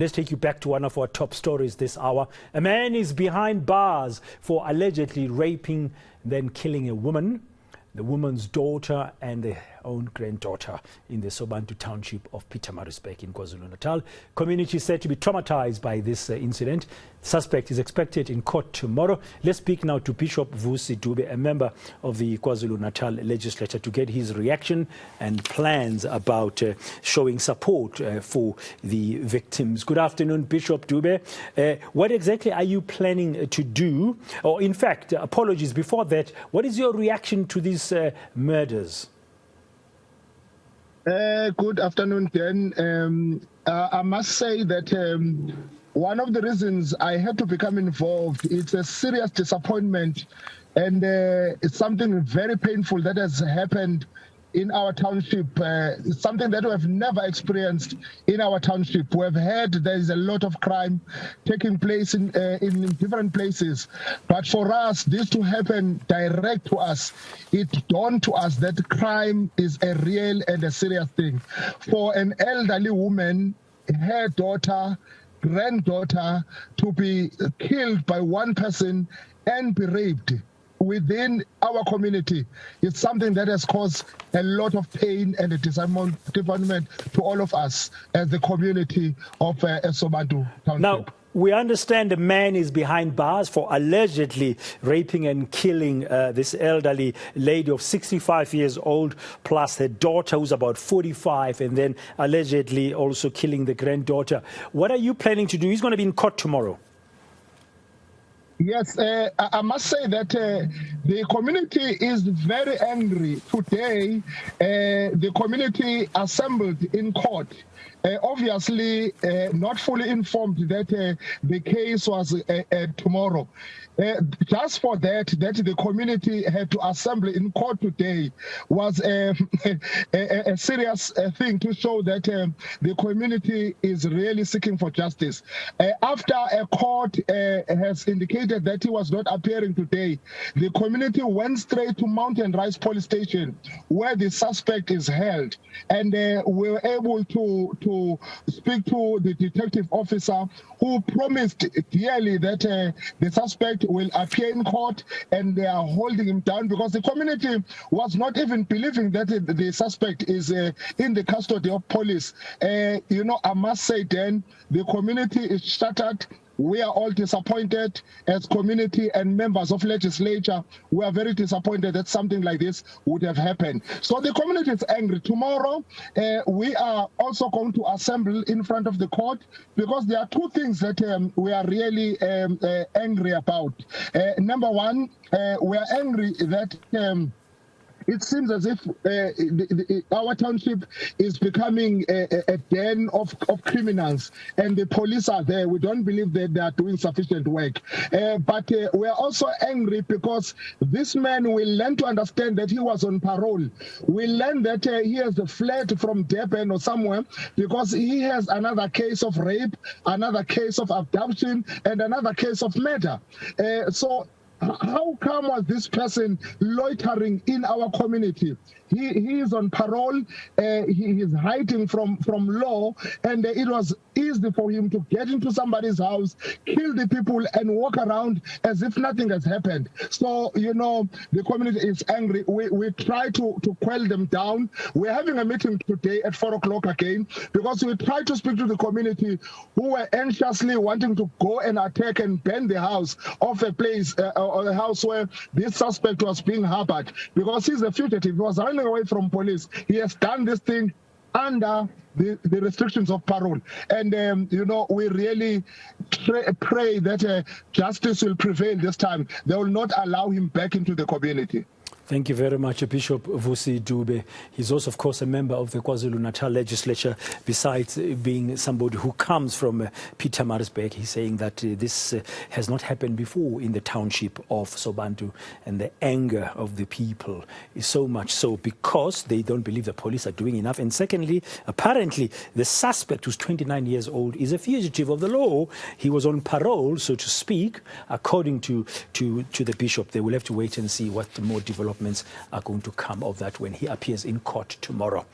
Let's take you back to one of our top stories this hour. A man is behind bars for allegedly raping, then killing a woman, the woman's daughter and their own granddaughter in the Sobantu township of Pietermarizburg in KwaZulu-Natal. Community said to be traumatized by this incident. Suspect is expected in court tomorrow. Let's speak now to Bishop Vusi Dube, a member of the KwaZulu-Natal Legislature, to get his reaction and plans about showing support for the victims. Good afternoon, Bishop Dube. What exactly are you planning to do? Or in fact, apologies, before that, what is your reaction to these murders? Good afternoon, Dan. I must say that one of the reasons I had to become involved, it's a serious disappointment, and it's something very painful that has happened in our township. It's something that we have never experienced in our township. We have heard there is a lot of crime taking place in different places. But for us, this to happen direct to us, it dawned to us that crime is a real and a serious thing. For an elderly woman, her daughter, granddaughter, to be killed by one person and be raped within our community, it's something that has caused a lot of pain and a disappointment to all of us as the community of Sobantu township. Now, we understand the man is behind bars for allegedly raping and killing this elderly lady of 65 years old, plus her daughter who's about 45, and then allegedly also killing the granddaughter. What are you planning to do? He's going to be in court tomorrow. Yes, I must say that the community is very angry. Today, the community assembled in court, obviously not fully informed that the case was tomorrow. Just for that the community had to assemble in court today was a serious thing to show that the community is really seeking for justice. After a court has indicated that he was not appearing today, the community went straight to Mountain Rise Police Station where the suspect is held, and we were able to speak to the detective officer who promised dearly that the suspect will appear in court, and they are holding him down because the community was not even believing that the suspect is in the custody of police. I must say, Dan, the community is shattered. We are all disappointed as community and members of legislature. We are very disappointed that something like this would have happened. So the community is angry. Tomorrow, we are also going to assemble in front of the court because there are two things that we are really angry about. Number one, we are angry that it seems as if our township is becoming a den of criminals, and the police are there. We don't believe that they are doing sufficient work. But we are also angry because this man will learn to understand that he was on parole. We learn that he has fled from Durban or somewhere because he has another case of rape, another case of abduction, and another case of murder. So how come was this person loitering in our community? He is on parole, he is hiding from law, and it was easy for him to get into somebody's house, kill the people, and walk around as if nothing has happened. So, the community is angry. We try to quell them down. We're having a meeting today at 4 o'clock again, because we try to speak to the community who were anxiously wanting to go and attack and burn the house of a place, or a house where this suspect was being harbored, because he's a fugitive. He was running away from police. He has done this thing under the restrictions of parole. And, we really pray that justice will prevail this time. They will not allow him back into the community. Thank you very much, Bishop Vusi Dube. He's also, of course, a member of the KwaZulu-Natal Legislature. Besides being somebody who comes from Pietermarizburg, he's saying that this has not happened before in the township of Sobantu, and the anger of the people is so much so because they don't believe the police are doing enough. And secondly, apparently, the suspect, who's 29 years old, is a fugitive of the law. He was on parole, so to speak, according to the bishop. They will have to wait and see what the more developments are going to come of that when he appears in court tomorrow.